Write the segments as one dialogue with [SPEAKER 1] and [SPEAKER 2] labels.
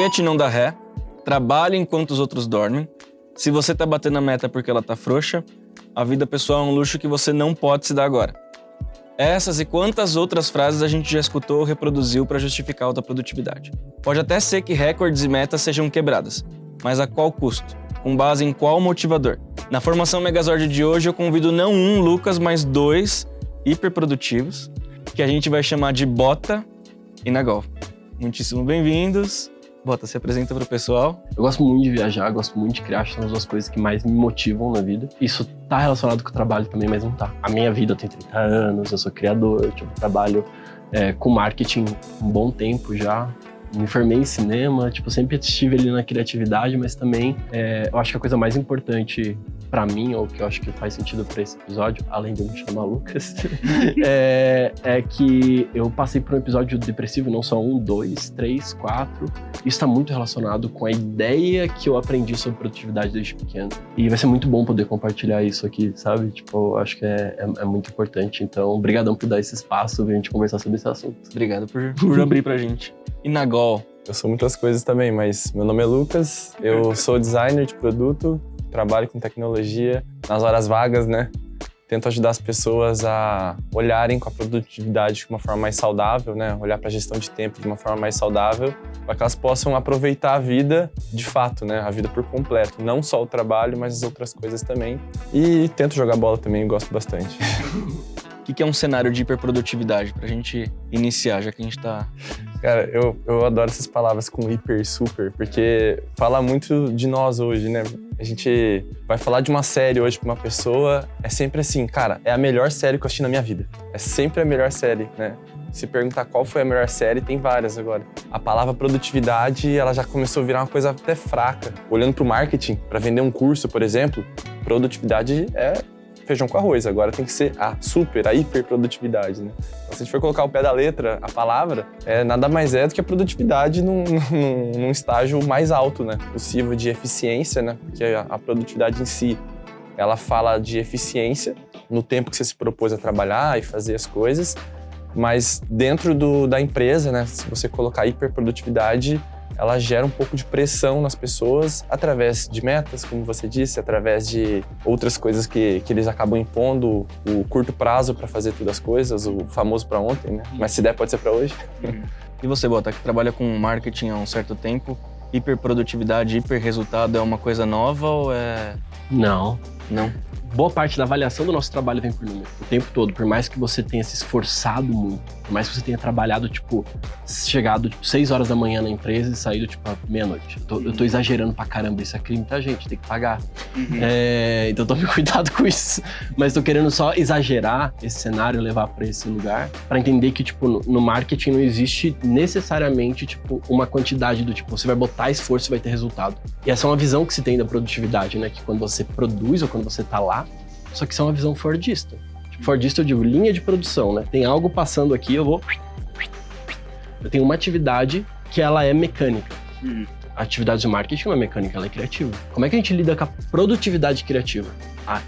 [SPEAKER 1] promete e não dá ré, trabalha enquanto os outros dormem, se você tá batendo a meta porque ela tá frouxa, a vida pessoal é um luxo que você não pode se dar agora. Essas e quantas outras frases a gente já escutou ou reproduziu para justificar alta produtividade. Pode até ser que recordes e metas sejam quebradas, mas a qual custo? Com base em qual motivador? Na formação Megazord de hoje eu convido não um Lucas, mas 2 hiperprodutivos, que a gente vai chamar de Bota e Nagol. Muitíssimo bem-vindos. Bota, se apresenta para o pessoal.
[SPEAKER 2] Eu gosto muito de viajar, gosto muito de criar, acho que são as duas coisas que mais me motivam na vida. Isso tá relacionado com o trabalho também, mas não tá. A minha vida, eu tenho 30 anos, eu sou criador, eu trabalho com marketing um bom tempo já. Me formei em cinema, sempre estive ali na criatividade, mas também eu acho que a coisa mais importante pra mim, ou que eu acho que faz sentido pra esse episódio, além de eu me chamar Lucas, é que eu passei por um episódio depressivo, não só 1, 2, 3, 4. Isso tá muito relacionado com a ideia que eu aprendi sobre produtividade desde pequeno. E vai ser muito bom poder compartilhar isso aqui, sabe? Eu acho que é muito importante. Então, obrigadão por dar esse espaço pra gente conversar sobre esse assunto.
[SPEAKER 1] Obrigado por abrir pra gente. E Nagol?
[SPEAKER 3] Eu sou muitas coisas também, mas meu nome é Lucas, eu sou designer de produto, trabalho com tecnologia nas horas vagas, né? Tento ajudar as pessoas a olharem com a produtividade de uma forma mais saudável, né? Olhar para a gestão de tempo de uma forma mais saudável, para que elas possam aproveitar a vida de fato, né? A vida por completo, não só o trabalho, mas as outras coisas também. E tento jogar bola também, gosto bastante.
[SPEAKER 1] O que é um cenário de hiperprodutividade, pra gente iniciar, já que a gente tá...
[SPEAKER 3] Cara, eu adoro essas palavras com hiper, super, porque fala muito de nós hoje, né? A gente vai falar de uma série hoje pra uma pessoa, é sempre assim, cara, é a melhor série que eu assisti na minha vida. É sempre a melhor série, né? Se perguntar qual foi a melhor série, tem várias agora. A palavra produtividade, ela já começou a virar uma coisa até fraca. Olhando pro marketing, pra vender um curso, por exemplo, produtividade é feijão com arroz, agora tem que ser a hiperprodutividade, né? Então, se a gente for colocar o pé da letra, a palavra, nada mais do que a produtividade num estágio mais alto, né? Possível de eficiência, né? Porque a produtividade em si, ela fala de eficiência no tempo que você se propôs a trabalhar e fazer as coisas, mas dentro da empresa, né? Se você colocar hiperprodutividade, ela gera um pouco de pressão nas pessoas através de metas, como você disse, através de outras coisas que eles acabam impondo, o curto prazo para fazer todas as coisas, o famoso para ontem, né? Mas se der, pode ser para hoje.
[SPEAKER 1] E você, Bota, que trabalha com marketing há um certo tempo, hiperprodutividade, hiperresultado é uma coisa nova ou é...
[SPEAKER 2] Não.
[SPEAKER 1] Não?
[SPEAKER 2] Boa parte da avaliação do nosso trabalho vem por número, o tempo todo. Por mais que você tenha se esforçado muito, por mais que você tenha trabalhado, chegado 6 horas da manhã na empresa e saído, meia-noite. Eu tô exagerando pra caramba, isso é crime, tá, gente? Tem que pagar. Então tome cuidado com isso. Mas tô querendo só exagerar esse cenário, levar pra esse lugar, pra entender que, no marketing não existe necessariamente, uma quantidade do você vai botar esforço e vai ter resultado. E essa é uma visão que se tem da produtividade, né? Que quando você produz ou quando você tá lá, só que isso é uma visão fordista. Fordista eu digo linha de produção, né? Tem algo passando aqui, eu tenho uma atividade que ela é mecânica. A atividade de marketing não é mecânica, ela é criativa. Como é que a gente lida com a produtividade criativa?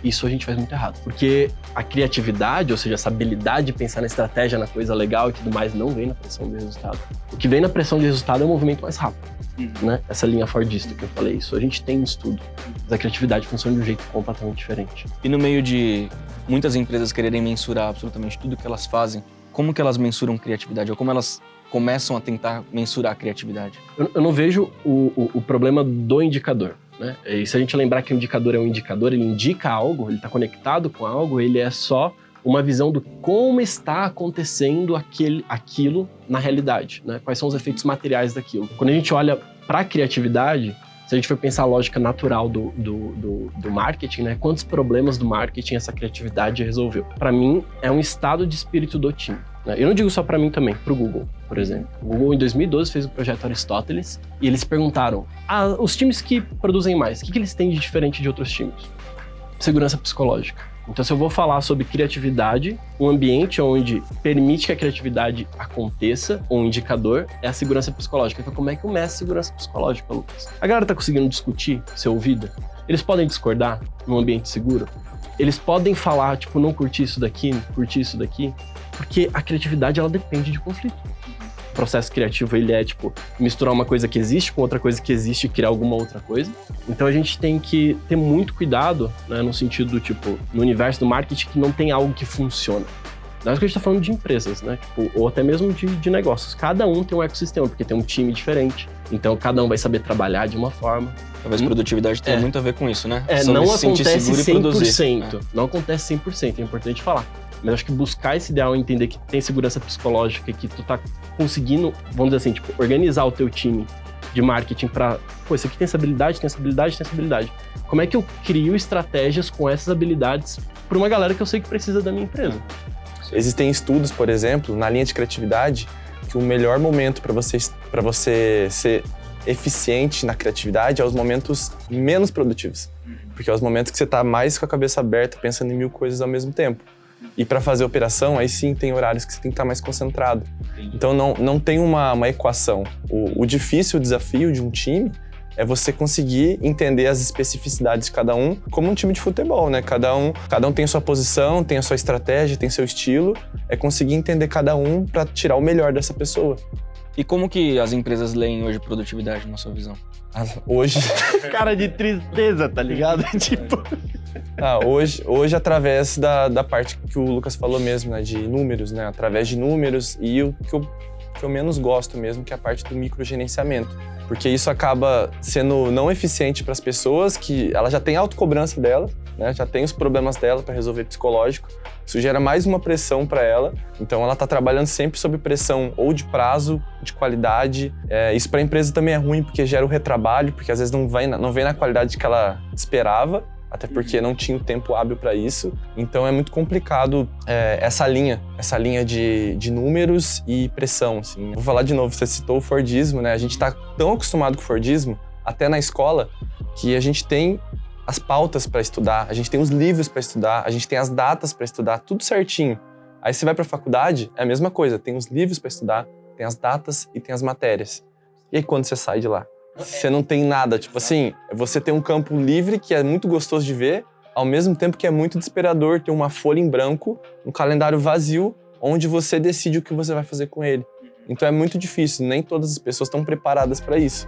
[SPEAKER 2] Isso a gente faz muito errado. Porque a criatividade, ou seja, essa habilidade de pensar na estratégia, na coisa legal e tudo mais, não vem na pressão de resultado. O que vem na pressão de resultado é um movimento mais rápido. Né? Essa linha fordista que eu falei, isso a gente tem um estudo. Mas a criatividade funciona de um jeito completamente diferente.
[SPEAKER 1] E no meio de muitas empresas quererem mensurar absolutamente tudo que elas fazem, como que elas mensuram criatividade? Ou como elas começam a tentar mensurar a criatividade?
[SPEAKER 2] Eu não vejo o problema do indicador. Né? E se a gente lembrar que o indicador é um indicador, ele indica algo, ele está conectado com algo, ele é só uma visão do como está acontecendo aquilo na realidade, né? Quais são os efeitos materiais daquilo. Quando a gente olha para a criatividade, se a gente for pensar a lógica natural do marketing, né? Quantos problemas do marketing essa criatividade resolveu? Para mim, é um estado de espírito do time. Né? Eu não digo só para mim também, para o Google, por exemplo. O Google, em 2012, fez o projeto Aristóteles e eles perguntaram, os times que produzem mais, o que eles têm de diferente de outros times? Segurança psicológica. Então, se eu vou falar sobre criatividade, um ambiente onde permite que a criatividade aconteça, um indicador, é a segurança psicológica. Então, como é que eu meço a segurança psicológica, Lucas? A galera tá conseguindo discutir, ser ouvida? Eles podem discordar num ambiente seguro? Eles podem falar, não curti isso daqui, porque a criatividade, ela depende de conflito. processo criativo, ele é, tipo, misturar uma coisa que existe com outra coisa que existe e criar alguma outra coisa. Então a gente tem que ter muito cuidado, né, no sentido do, tipo, no universo do marketing que não tem algo que funciona. Não é que a gente tá falando de empresas, né? Tipo, ou até mesmo de negócios. Cada um tem um ecossistema, porque tem um time diferente. Então, cada um vai saber trabalhar de uma forma.
[SPEAKER 1] Talvez produtividade tenha muito a ver com isso, né?
[SPEAKER 2] Não
[SPEAKER 1] se sentir
[SPEAKER 2] acontece
[SPEAKER 1] seguro e
[SPEAKER 2] 100%.
[SPEAKER 1] produzir.
[SPEAKER 2] Não acontece 100%, é importante falar. Mas acho que buscar esse ideal e entender que tem segurança psicológica, que tu tá conseguindo, vamos dizer assim, tipo, organizar o teu time de marketing pra... Pô, esse aqui tem essa habilidade, tem essa habilidade, tem essa habilidade. Como é que eu crio estratégias com essas habilidades pra uma galera que eu sei que precisa da minha empresa?
[SPEAKER 3] Existem estudos, por exemplo, na linha de criatividade, que o melhor momento para você ser eficiente na criatividade é os momentos menos produtivos. Porque é os momentos que você está mais com a cabeça aberta, pensando em 1000 coisas ao mesmo tempo. E para fazer operação, aí sim tem horários que você tem que estar mais concentrado. Então não tem uma equação. O difícil, o desafio de um time é você conseguir entender as especificidades de cada um, como um time de futebol, né? Cada um tem a sua posição, tem a sua estratégia, tem seu estilo. É conseguir entender cada um para tirar o melhor dessa pessoa.
[SPEAKER 1] E como que as empresas leem hoje produtividade, na sua visão?
[SPEAKER 3] Hoje...
[SPEAKER 2] Cara de tristeza, tá ligado? Tipo...
[SPEAKER 3] Hoje através da parte que o Lucas falou mesmo, né? De números, né? Através de números e o que eu menos gosto mesmo, que é a parte do microgerenciamento. Porque isso acaba sendo não eficiente para as pessoas, que ela já tem a autocobrança dela, né? Já tem os problemas dela para resolver psicológico. Isso gera mais uma pressão para ela. Então ela está trabalhando sempre sob pressão ou de prazo, de qualidade. Isso para a empresa também é ruim, porque gera o retrabalho, porque às vezes não vem na qualidade que ela esperava, até porque não tinha o tempo hábil para isso. Então é muito complicado essa linha de números e pressão, assim. Vou falar de novo, você citou o Fordismo, né? A gente está tão acostumado com o Fordismo, até na escola, que a gente tem as pautas para estudar, a gente tem os livros para estudar, a gente tem as datas para estudar, tudo certinho. Aí você vai para a faculdade, é a mesma coisa, tem os livros para estudar, tem as datas e tem as matérias. E aí quando você sai de lá? Você não tem nada, tipo assim, você tem um campo livre que é muito gostoso de ver, ao mesmo tempo que é muito desesperador ter uma folha em branco, um calendário vazio, onde você decide o que você vai fazer com ele. Então é muito difícil, nem todas as pessoas estão preparadas para isso.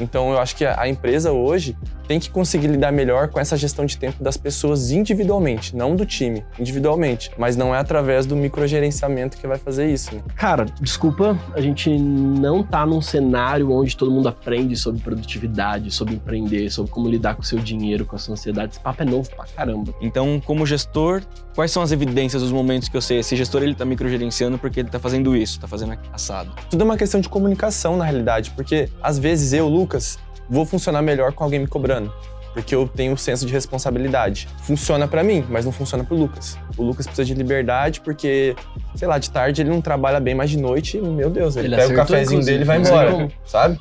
[SPEAKER 3] Então eu acho que a empresa hoje tem que conseguir lidar melhor com essa gestão de tempo das pessoas individualmente, não do time, individualmente. Mas não é através do microgerenciamento que vai fazer isso, né?
[SPEAKER 2] Cara, desculpa, a gente não tá num cenário onde todo mundo aprende sobre produtividade, sobre empreender, sobre como lidar com o seu dinheiro, com a sua ansiedade. Esse papo é novo pra caramba.
[SPEAKER 1] Então, como gestor, quais são as evidências dos momentos que eu sei? Esse gestor, ele tá microgerenciando porque ele tá fazendo isso, tá fazendo assado.
[SPEAKER 3] Tudo é uma questão de comunicação, na realidade, porque às vezes eu, Lucas, vou funcionar melhor com alguém me cobrando, porque eu tenho um senso de responsabilidade. Funciona pra mim, mas não funciona pro Lucas. O Lucas precisa de liberdade porque, sei lá, de tarde ele não trabalha bem, mas de noite, meu Deus, ele pega o cafezinho dele e vai embora, sabe?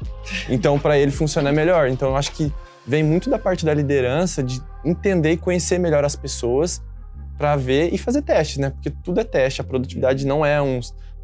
[SPEAKER 3] Então pra ele funciona melhor. Então eu acho que vem muito da parte da liderança, de entender e conhecer melhor as pessoas pra ver e fazer testes, né? Porque tudo é teste, a produtividade não é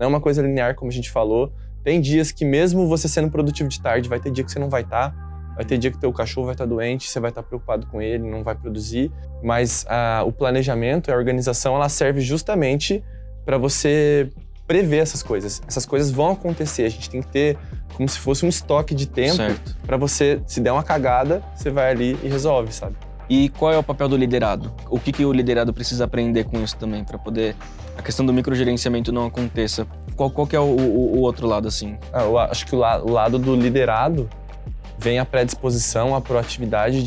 [SPEAKER 3] uma coisa linear, como a gente falou. Tem dias que mesmo você sendo produtivo de tarde, vai ter dia que você não vai estar. Vai ter dia que teu cachorro vai estar doente, você vai estar preocupado com ele, não vai produzir. Mas o planejamento, a organização, ela serve justamente para você prever essas coisas. Essas coisas vão acontecer, a gente tem que ter como se fosse um estoque de tempo para você, se der uma cagada, você vai ali e resolve, sabe?
[SPEAKER 1] E qual é o papel do liderado? O que o liderado precisa aprender com isso também, para poder a questão do microgerenciamento não aconteça? Qual que é o outro lado, assim?
[SPEAKER 3] Eu acho que o lado do liderado vem a predisposição, a proatividade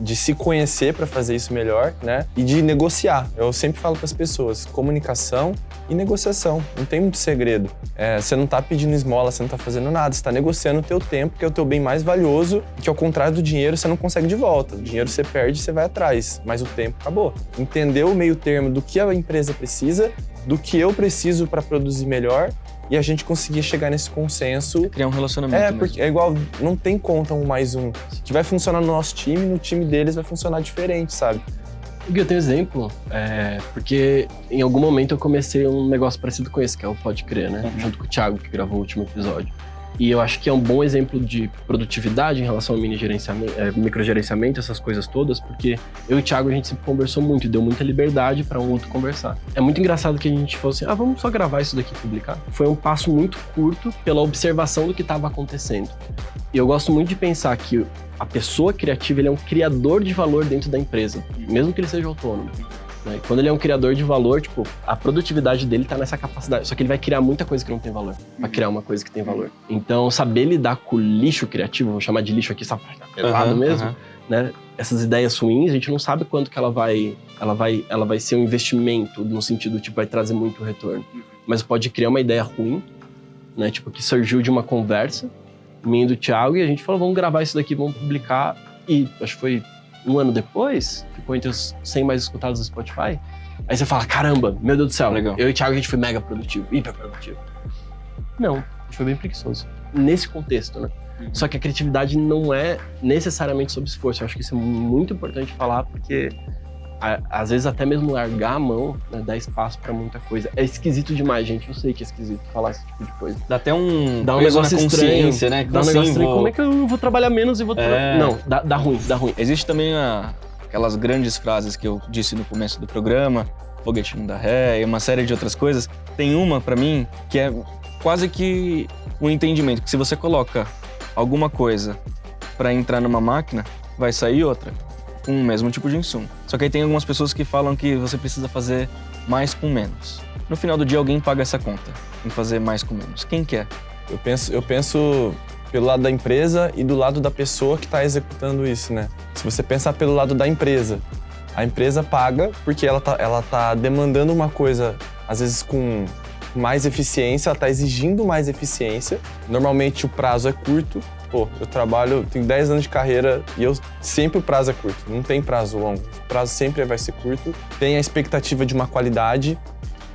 [SPEAKER 3] de se conhecer para fazer isso melhor, né? E de negociar. Eu sempre falo para as pessoas, comunicação e negociação. Não tem muito segredo. Você não tá pedindo esmola, você não tá fazendo nada. Você tá negociando o teu tempo, que é o teu bem mais valioso, que ao contrário do dinheiro, você não consegue de volta. O dinheiro você perde, você vai atrás, mas o tempo acabou. Entender o meio termo do que a empresa precisa, do que eu preciso para produzir melhor, e a gente conseguir chegar nesse consenso.
[SPEAKER 1] Criar um relacionamento
[SPEAKER 3] porque é igual, não tem conta um mais um. Que vai funcionar no nosso time, no time deles vai funcionar diferente, sabe?
[SPEAKER 2] Eu tenho exemplo, porque em algum momento eu comecei um negócio parecido com esse, que é o Pode Crer, né? Junto com o Thiago, que gravou o último episódio. E eu acho que é um bom exemplo de produtividade em relação ao microgerenciamento, essas coisas todas, porque eu e o Thiago, a gente sempre conversou muito, deu muita liberdade para um outro conversar. É muito engraçado que a gente fosse, vamos só gravar isso daqui e publicar. Foi um passo muito curto pela observação do que estava acontecendo. E eu gosto muito de pensar que a pessoa criativa, ele é um criador de valor dentro da empresa, mesmo que ele seja autônomo. Né? Quando ele é um criador de valor, tipo, a produtividade dele tá nessa capacidade. Só que ele vai criar muita coisa que não tem valor, pra criar uma coisa que tem valor. Então, saber lidar com o lixo criativo, vou chamar de lixo aqui, só pra pesado mesmo, né? Essas ideias ruins, a gente não sabe quanto que ela vai ser um investimento, no sentido, tipo, vai trazer muito retorno. Mas pode criar uma ideia ruim, né? Tipo, que surgiu de uma conversa, minha e do Thiago, e a gente falou, vamos gravar isso daqui, vamos publicar. E acho que foi um ano depois, ficou entre os 100 mais escutados do Spotify. Aí você fala, caramba, meu Deus do céu,
[SPEAKER 1] legal.
[SPEAKER 2] Eu e o Thiago, a gente foi mega produtivo, hiper produtivo. Não, a gente foi bem preguiçoso. Nesse contexto, né? Só que a criatividade não é necessariamente sob esforço. Eu acho que isso é muito importante falar, porque às vezes até mesmo largar a mão, né, dá espaço pra muita coisa. É esquisito demais, gente. Eu sei que é esquisito falar esse tipo de coisa.
[SPEAKER 1] Dá até um
[SPEAKER 2] negócio
[SPEAKER 1] na consciência, né?
[SPEAKER 2] Dá um negócio estranho. Como é que eu vou trabalhar menos e vou... Não, dá ruim.
[SPEAKER 1] Existe também aquelas grandes frases que eu disse no começo do programa, foguete não dá ré e uma série de outras coisas. Tem uma, pra mim, que é quase que um entendimento, que se você coloca alguma coisa pra entrar numa máquina, vai sair outra, com o mesmo tipo de insumo. Só que aí tem algumas pessoas que falam que você precisa fazer mais com menos. No final do dia, alguém paga essa conta, em fazer mais com menos. Quem quer?
[SPEAKER 3] Eu penso pelo lado da empresa e do lado da pessoa que está executando isso, né? Se você pensar pelo lado da empresa, a empresa paga porque ela tá demandando uma coisa, às vezes com mais eficiência, ela tá exigindo mais eficiência. Normalmente o prazo é curto. Pô, tenho 10 anos de carreira e sempre o prazo é curto, não tem prazo longo. O prazo sempre vai ser curto, tem a expectativa de uma qualidade.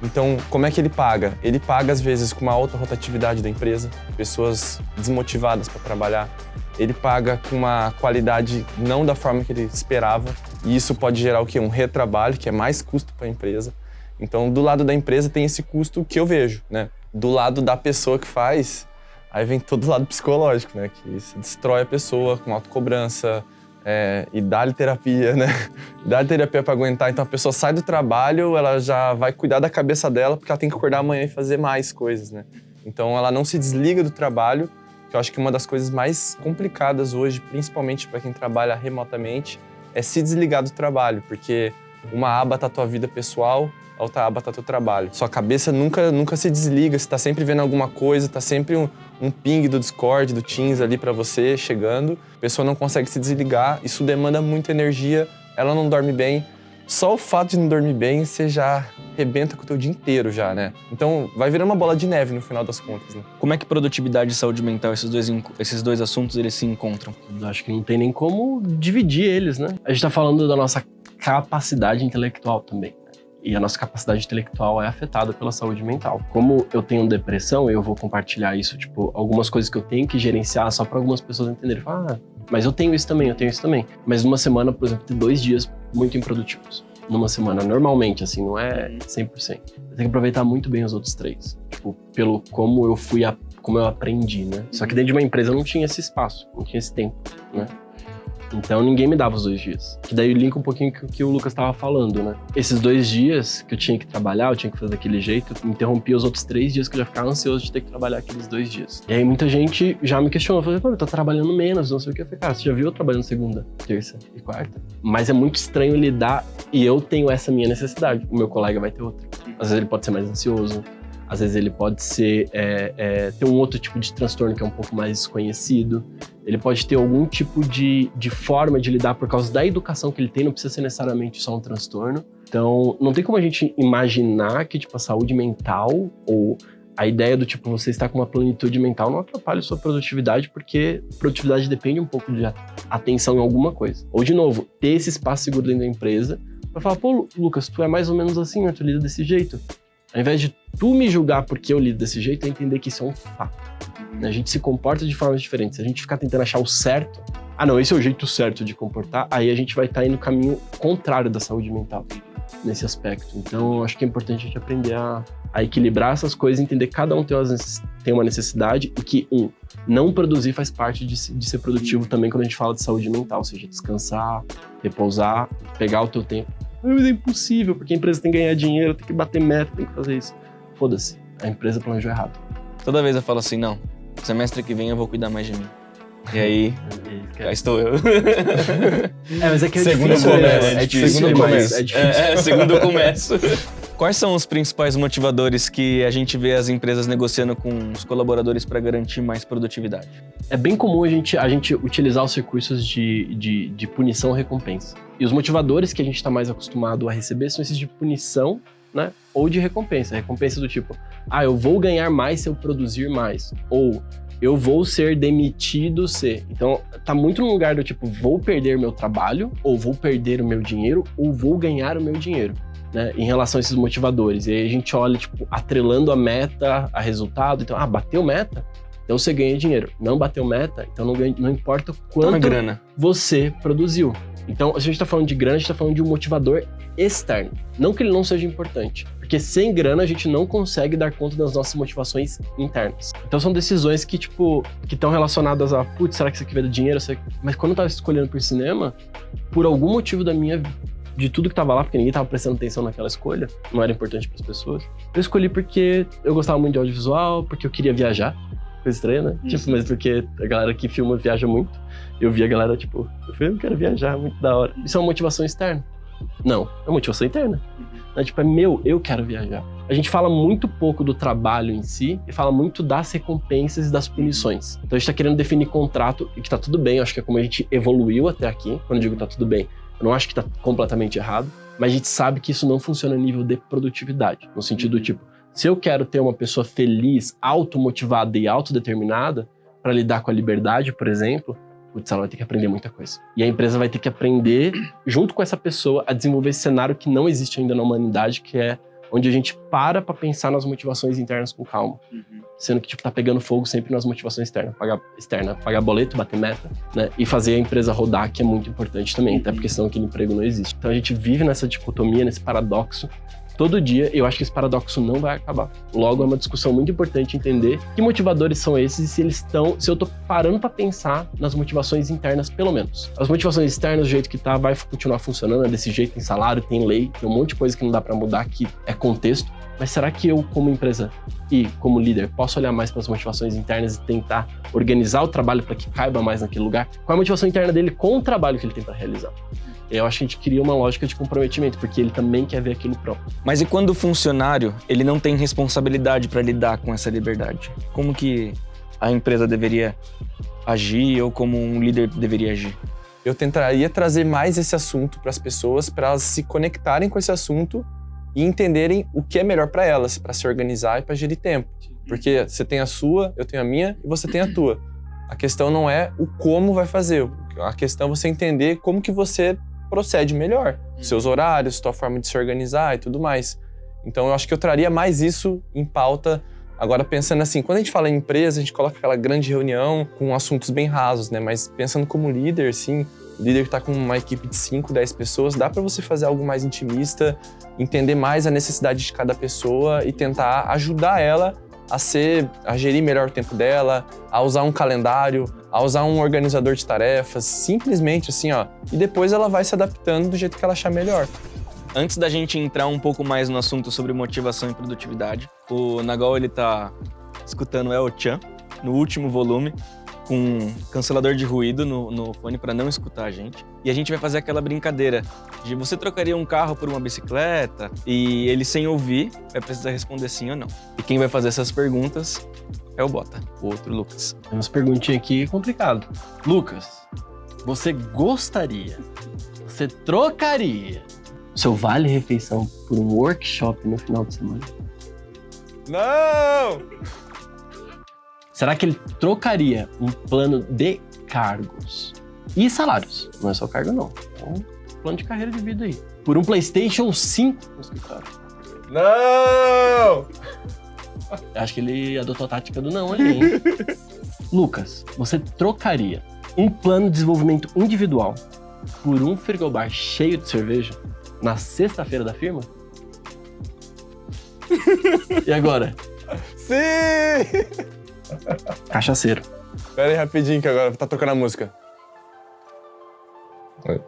[SPEAKER 3] Então, como é que ele paga? Ele paga, às vezes, com uma alta rotatividade da empresa, pessoas desmotivadas para trabalhar. Ele paga com uma qualidade não da forma que ele esperava. E isso pode gerar o quê? Um retrabalho, que é mais custo para a empresa. Então, do lado da empresa tem esse custo que eu vejo, né? Do lado da pessoa que faz, aí vem todo o lado psicológico, né? Que se destrói a pessoa com autocobrança, e dá-lhe terapia, né? Dá-lhe terapia para aguentar. Então a pessoa sai do trabalho, ela já vai cuidar da cabeça dela, porque ela tem que acordar amanhã e fazer mais coisas, né? Então ela não se desliga do trabalho, que eu acho que uma das coisas mais complicadas hoje, principalmente para quem trabalha remotamente, é se desligar do trabalho, porque uma aba tá a tua vida pessoal, a outra aba tá teu trabalho. Sua cabeça nunca se desliga, você tá sempre vendo alguma coisa, tá sempre um ping do Discord, do Teams ali pra você chegando. A pessoa não consegue se desligar, isso demanda muita energia, ela não dorme bem. Só o fato de não dormir bem, você já arrebenta com o teu dia inteiro já, né? Então vai virar uma bola de neve no final das contas, né?
[SPEAKER 1] Como é que produtividade e saúde mental, esses dois assuntos, eles se encontram?
[SPEAKER 2] Eu acho que não tem nem como dividir eles, né? A gente tá falando da nossa capacidade intelectual também. E a nossa capacidade intelectual é afetada pela saúde mental. Como eu tenho depressão, eu vou compartilhar isso, tipo, algumas coisas que eu tenho que gerenciar só para algumas pessoas entenderem. Mas eu tenho isso também. Mas numa semana, por exemplo, tem 2 dias muito improdutivos. Numa semana, normalmente, assim, não é 100%. Eu tenho que aproveitar muito bem os outros 3. Tipo, pelo como eu aprendi, né? Só que dentro de uma empresa eu não tinha esse espaço, não tinha esse tempo, né? Então ninguém me dava os 2 dias. Que daí linka um pouquinho com o que o Lucas estava falando, né? Esses 2 dias que eu tinha que trabalhar, eu tinha que fazer daquele jeito, eu interrompi os outros 3 dias que eu já ficava ansioso de ter que trabalhar aqueles 2 dias. E aí muita gente já me questionou, falou, pô, eu tô trabalhando menos, não sei o que. Eu falei, cara, você já viu eu trabalhando segunda, terça e quarta? Mas é muito estranho lidar, e eu tenho essa minha necessidade, o meu colega vai ter outra. Às vezes ele pode ser mais ansioso, às vezes ele pode ser, ter um outro tipo de transtorno que é um pouco mais desconhecido. Ele pode ter algum tipo de forma de lidar por causa da educação que ele tem, não precisa ser necessariamente só um transtorno. Então, não tem como a gente imaginar que, tipo, a saúde mental ou a ideia do, tipo, você estar com uma plenitude mental não atrapalha a sua produtividade, porque produtividade depende um pouco de atenção em alguma coisa. Ou, de novo, ter esse espaço seguro dentro da empresa pra falar, pô, Lucas, tu é mais ou menos assim, né? Tu lida desse jeito. Ao invés de tu me julgar porque eu lido desse jeito, é entender que isso é um fato. A gente se comporta de formas diferentes. Se a gente ficar tentando achar o certo, não, esse é o jeito certo de comportar, aí a gente vai estar indo no caminho contrário da saúde mental, nesse aspecto. Então, eu acho que é importante a gente aprender a equilibrar essas coisas, entender que cada um tem uma necessidade e que, não produzir faz parte de ser produtivo também quando a gente fala de saúde mental, ou seja, descansar, repousar, pegar o teu tempo. Mas é impossível, porque a empresa tem que ganhar dinheiro, tem que bater meta, tem que fazer isso. Foda-se, a empresa planejou errado.
[SPEAKER 1] Toda vez eu falo assim, não, semestre que vem eu vou cuidar mais de mim. E aí, cá estou eu.
[SPEAKER 2] Mas é que é
[SPEAKER 3] Segundo
[SPEAKER 2] difícil.
[SPEAKER 3] começo.
[SPEAKER 2] É difícil
[SPEAKER 3] Segundo
[SPEAKER 2] demais,
[SPEAKER 3] começo.
[SPEAKER 2] é difícil.
[SPEAKER 1] Segundo eu começo. Quais são os principais motivadores que a gente vê as empresas negociando com os colaboradores para garantir mais produtividade?
[SPEAKER 2] É bem comum a gente utilizar os recursos de punição e recompensa. E os motivadores que a gente está mais acostumado a receber são esses de punição, né? Ou de recompensa. Recompensa do tipo, eu vou ganhar mais se eu produzir mais. Ou eu vou ser demitido se. Então, tá muito no lugar do tipo, vou perder meu trabalho, ou vou perder o meu dinheiro, ou vou ganhar o meu dinheiro. Né, em relação a esses motivadores. E aí a gente olha, tipo, atrelando a meta a resultado. Então, bateu meta? Então você ganha dinheiro. Não bateu meta? Então não importa quanto
[SPEAKER 1] grana
[SPEAKER 2] você produziu. Então, se a gente tá falando de grana, a gente tá falando de um motivador externo. Não que ele não seja importante. Porque sem grana a gente não consegue dar conta das nossas motivações internas. Então são decisões que, tipo, que estão relacionadas a, será que isso aqui vai dar dinheiro? Mas quando eu tava escolhendo por cinema, por algum motivo de tudo que tava lá, porque ninguém tava prestando atenção naquela escolha, não era importante para as pessoas. Eu escolhi porque eu gostava muito de audiovisual, porque eu queria viajar. Coisa estranha, né? Tipo, mas porque a galera que filma viaja muito. Eu vi a galera, tipo, eu quero viajar, muito da hora. Isso é uma motivação externa? Não, é uma motivação interna. É tipo, eu quero viajar. A gente fala muito pouco do trabalho em si e fala muito das recompensas e das punições. Então a gente tá querendo definir contrato, e que tá tudo bem, eu acho que é como a gente evoluiu até aqui. Quando eu digo tá tudo bem, eu não acho que tá completamente errado, mas a gente sabe que isso não funciona a nível de produtividade. No sentido tipo, se eu quero ter uma pessoa feliz, automotivada e autodeterminada para lidar com a liberdade, por exemplo, ela vai ter que aprender muita coisa. E a empresa vai ter que aprender, junto com essa pessoa, a desenvolver esse cenário que não existe ainda na humanidade, que é onde a gente para pensar nas motivações internas com calma. Sendo que, tipo, tá pegando fogo sempre nas motivações externas. Pagar boleto, bater meta, né? E fazer a empresa rodar, que é muito importante também, até porque senão aquele emprego não existe. Então a gente vive nessa dicotomia, nesse paradoxo, todo dia. Eu acho que esse paradoxo não vai acabar. Logo, é uma discussão muito importante entender que motivadores são esses e se eu tô parando pra pensar nas motivações internas, pelo menos. As motivações externas, do jeito que tá, vai continuar funcionando, é desse jeito, tem salário, tem lei, tem um monte de coisa que não dá pra mudar, que é contexto. Mas será que eu, como empresa e como líder, posso olhar mais para as motivações internas e tentar organizar o trabalho para que caiba mais naquele lugar? Qual é a motivação interna dele com o trabalho que ele tem para realizar? Eu acho que a gente cria uma lógica de comprometimento, porque ele também quer ver aquilo pronto.
[SPEAKER 1] Mas e quando o funcionário, ele não tem responsabilidade para lidar com essa liberdade? Como que a empresa deveria agir ou como um líder deveria agir?
[SPEAKER 3] Eu tentaria trazer mais esse assunto para as pessoas, para elas se conectarem com esse assunto e entenderem o que é melhor para elas, para se organizar e para gerir tempo. Porque você tem a sua, eu tenho a minha e você tem a tua. A questão não é o como vai fazer, a questão é você entender como que você procede melhor. Seus horários, sua forma de se organizar e tudo mais. Então eu acho que eu traria mais isso em pauta. Agora pensando assim, quando a gente fala em empresa, a gente coloca aquela grande reunião com assuntos bem rasos, né? Mas pensando como líder, sim, o líder que tá com uma equipe de 5, 10 pessoas, dá para você fazer algo mais intimista, entender mais a necessidade de cada pessoa e tentar ajudar ela a gerir melhor o tempo dela, a usar um calendário, a usar um organizador de tarefas, simplesmente assim, ó. E depois ela vai se adaptando do jeito que ela achar melhor.
[SPEAKER 1] Antes da gente entrar um pouco mais no assunto sobre motivação e produtividade, o Nagol, ele tá escutando El-Chan no último volume, com cancelador de ruído no fone para não escutar a gente. E a gente vai fazer aquela brincadeira de você trocaria um carro por uma bicicleta, e ele, sem ouvir, vai precisar responder sim ou não. E quem vai fazer essas perguntas é o Bota, o outro Lucas.
[SPEAKER 2] Tem umas perguntinhas aqui complicado. Lucas, você gostaria, você trocaria o seu vale-refeição por um workshop no final de semana?
[SPEAKER 3] Não!
[SPEAKER 2] Será que ele trocaria um plano de cargos e salários? Não é só cargo, não. É um plano de carreira de vida aí. Por um PlayStation 5 no escritório.
[SPEAKER 3] Não!
[SPEAKER 2] Eu acho que ele adotou a tática do não ali, hein? Lucas, você trocaria um plano de desenvolvimento individual por um frigobar cheio de cerveja na sexta-feira da firma? E agora?
[SPEAKER 3] Sim!
[SPEAKER 2] Cachaceiro.
[SPEAKER 3] Pera aí rapidinho que agora tá tocando a música.
[SPEAKER 2] Eu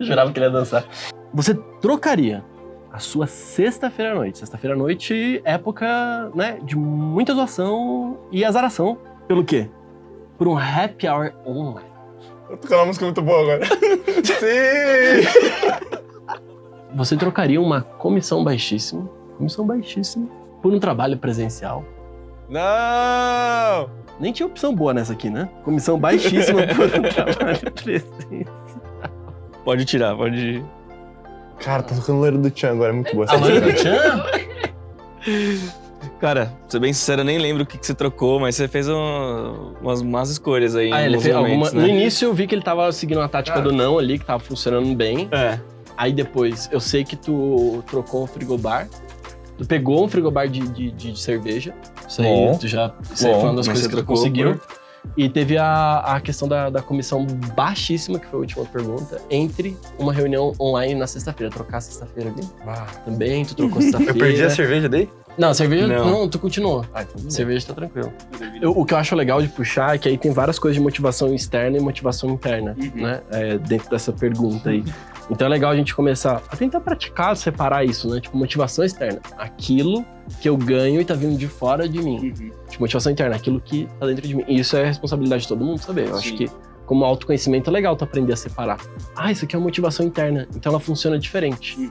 [SPEAKER 2] jurava que ele ia dançar. Você trocaria a sua sexta-feira à noite. Sexta-feira à noite, época, né, de muita zoação e azaração. Pelo quê? Por um happy hour online.
[SPEAKER 3] Tô tocando uma música muito boa agora. Sim!
[SPEAKER 2] Você trocaria uma comissão baixíssima por um trabalho presencial.
[SPEAKER 3] Não!
[SPEAKER 2] Nem tinha opção boa nessa aqui, né? Comissão baixíssima por um trabalho presencial.
[SPEAKER 1] Pode tirar, pode...
[SPEAKER 3] Cara, tá tocando Loira do Tchan agora, é muito boa.
[SPEAKER 2] A Loira do Tchan?
[SPEAKER 1] Cara, pra ser bem sincero, eu nem lembro o que você trocou, mas você fez umas más escolhas aí.
[SPEAKER 2] Ele fez alguma...
[SPEAKER 1] Né?
[SPEAKER 2] No início eu vi que ele tava seguindo a tática do não ali, que tava funcionando bem.
[SPEAKER 1] É.
[SPEAKER 2] Aí depois, eu sei que tu trocou um frigobar. Tu pegou um frigobar de cerveja. Isso aí,
[SPEAKER 3] Bom.
[SPEAKER 2] tu já... Isso aí foi uma das
[SPEAKER 1] mas
[SPEAKER 2] coisas
[SPEAKER 1] você
[SPEAKER 2] que tu
[SPEAKER 1] trocou
[SPEAKER 2] conseguiu. E teve a questão da comissão baixíssima, que foi a última pergunta, entre uma reunião online na sexta-feira. Trocar a sexta-feira ali. Também, tu trocou sexta-feira.
[SPEAKER 3] Eu perdi a cerveja daí?
[SPEAKER 2] Não, a cerveja
[SPEAKER 1] Não.
[SPEAKER 2] não, tu continuou.
[SPEAKER 3] Então
[SPEAKER 2] Cerveja tá tranquilo. O que eu acho legal de puxar é que aí tem várias coisas de motivação externa e motivação interna, né? Dentro dessa pergunta aí. Então é legal a gente começar a tentar praticar, separar isso, né? Tipo, motivação externa. Aquilo que eu ganho e tá vindo de fora de mim. Tipo, motivação interna, aquilo que tá dentro de mim. E isso é responsabilidade de todo mundo saber. Eu acho que, como autoconhecimento, é legal tu aprender a separar. Isso aqui é uma motivação interna. Então ela funciona diferente.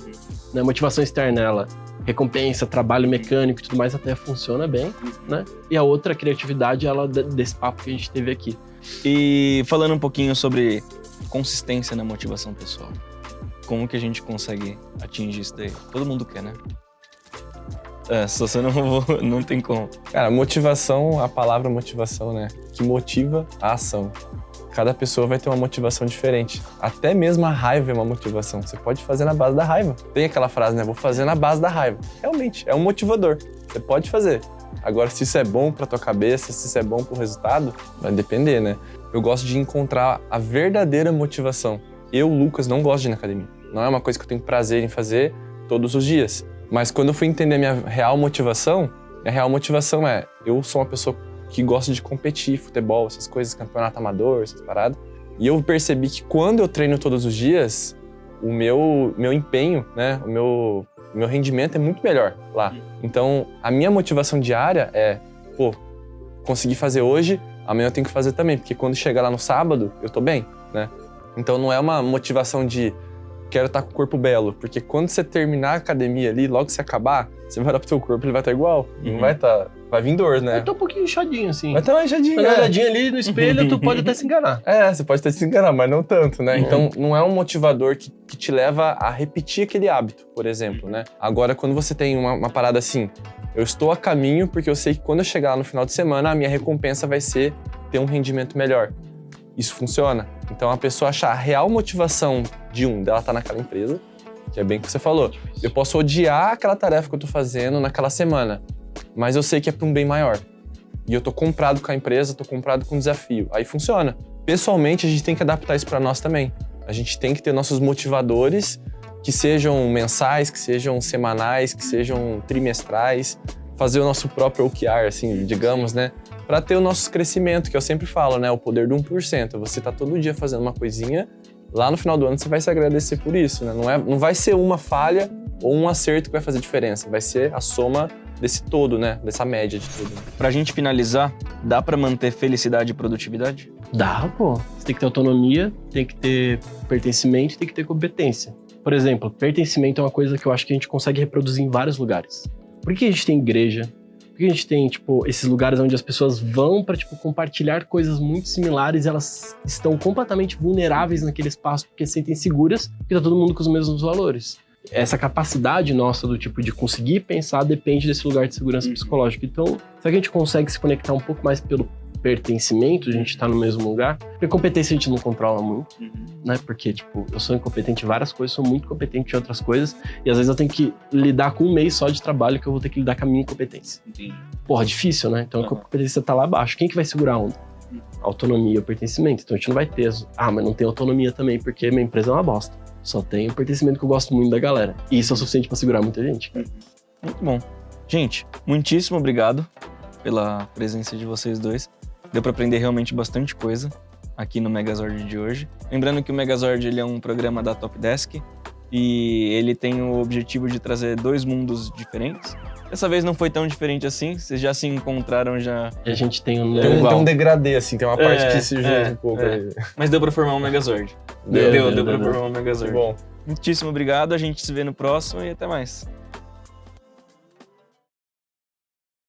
[SPEAKER 2] Né? Motivação externa, ela recompensa, trabalho mecânico e tudo mais, até funciona bem, né? E a outra, a criatividade, ela desse papo que a gente teve aqui.
[SPEAKER 1] E falando um pouquinho sobre consistência na motivação pessoal. Como que a gente consegue atingir isso daí? Todo mundo quer, né? Se você não tem como.
[SPEAKER 3] Cara, motivação, a palavra motivação, né? Que motiva a ação. Cada pessoa vai ter uma motivação diferente. Até mesmo a raiva é uma motivação. Você pode fazer na base da raiva. Tem aquela frase, né? Vou fazer na base da raiva. Realmente, é um motivador. Você pode fazer. Agora, se isso é bom pra tua cabeça, se isso é bom pro resultado, vai depender, né? Eu gosto de encontrar a verdadeira motivação. Eu, Lucas, não gosto de ir na academia. Não é uma coisa que eu tenho prazer em fazer todos os dias. Mas quando eu fui entender a minha real motivação é... Eu sou uma pessoa que gosta de competir, futebol, essas coisas, campeonato amador, essas paradas. E eu percebi que quando eu treino todos os dias, o meu empenho, né, o meu rendimento é muito melhor lá. Então, a minha motivação diária é, consegui fazer hoje, amanhã eu tenho que fazer também, porque quando chegar lá no sábado, eu tô bem, né? Então, não é uma motivação de quero estar com o corpo belo, porque quando você terminar a academia ali, logo que você acabar, você vai olhar pro teu corpo, ele vai estar igual. Não vai estar... Vai vir dor, né?
[SPEAKER 2] Eu tô um pouquinho inchadinho, assim.
[SPEAKER 3] Vai estar mais inchadinho,
[SPEAKER 2] Uma olhadinha ali no espelho, tu pode até se enganar.
[SPEAKER 3] Você pode até se enganar, mas não tanto, né? Então, não é um motivador que te leva a repetir aquele hábito, por exemplo, né? Agora, quando você tem uma parada assim, eu estou a caminho porque eu sei que quando eu chegar lá no final de semana, a minha recompensa vai ser ter um rendimento melhor. Isso funciona. Então, a pessoa achar a real motivação dela estar naquela empresa, que é bem o que você falou. Eu posso odiar aquela tarefa que eu tô fazendo naquela semana, mas eu sei que é para um bem maior. E eu tô comprado com a empresa, tô comprado com o desafio. Aí funciona. Pessoalmente, a gente tem que adaptar isso para nós também. A gente tem que ter nossos motivadores, que sejam mensais, que sejam semanais, que sejam trimestrais. Fazer o nosso próprio OKR, assim, digamos, né? Para ter o nosso crescimento, que eu sempre falo, né? O poder do 1%. Você tá todo dia fazendo uma coisinha, lá no final do ano você vai se agradecer por isso, né? Não vai ser uma falha ou um acerto que vai fazer diferença. Vai ser a soma desse todo, né? Dessa média de tudo.
[SPEAKER 1] Pra gente finalizar, dá pra manter felicidade e produtividade?
[SPEAKER 2] Dá, pô. Você tem que ter autonomia, tem que ter pertencimento e tem que ter competência. Por exemplo, pertencimento é uma coisa que eu acho que a gente consegue reproduzir em vários lugares. Por que a gente tem igreja? Por que a gente tem, tipo, esses lugares onde as pessoas vão pra, tipo, compartilhar coisas muito similares e elas estão completamente vulneráveis naquele espaço porque se sentem seguras porque tá todo mundo com os mesmos valores. Essa capacidade nossa do tipo de conseguir pensar depende desse lugar de segurança psicológica. Então, será que a gente consegue se conectar um pouco mais pelo pertencimento, a gente tá no mesmo lugar? Porque competência a gente não controla muito, né? Porque, tipo, eu sou incompetente em várias coisas, sou muito competente em outras coisas, e às vezes eu tenho que lidar com um mês só de trabalho que eu vou ter que lidar com a minha incompetência. Porra, difícil, né? Então a competência tá lá abaixo. Quem que vai segurar a onda? Autonomia ou pertencimento. Então a gente não vai ter... mas não tem autonomia também, porque minha empresa é uma bosta. Só tem o pertencimento que eu gosto muito da galera. E isso é o suficiente pra segurar muita gente.
[SPEAKER 1] Muito bom. Gente, muitíssimo obrigado pela presença de vocês dois. Deu pra aprender realmente bastante coisa aqui no Megazord de hoje. Lembrando que o Megazord ele é um programa da Top Desk e ele tem o objetivo de trazer 2 mundos diferentes. Dessa vez não foi tão diferente assim, vocês já se encontraram já.
[SPEAKER 2] E a gente tem um
[SPEAKER 3] Tem
[SPEAKER 2] igual.
[SPEAKER 3] um degradê, assim, tem uma parte que se junta um pouco.
[SPEAKER 1] é.
[SPEAKER 3] Aí.
[SPEAKER 1] Mas deu pra formar um Megazord. Deu pra formar um Megazord.
[SPEAKER 3] Bom.
[SPEAKER 1] Muitíssimo obrigado, a gente se vê no próximo e até mais.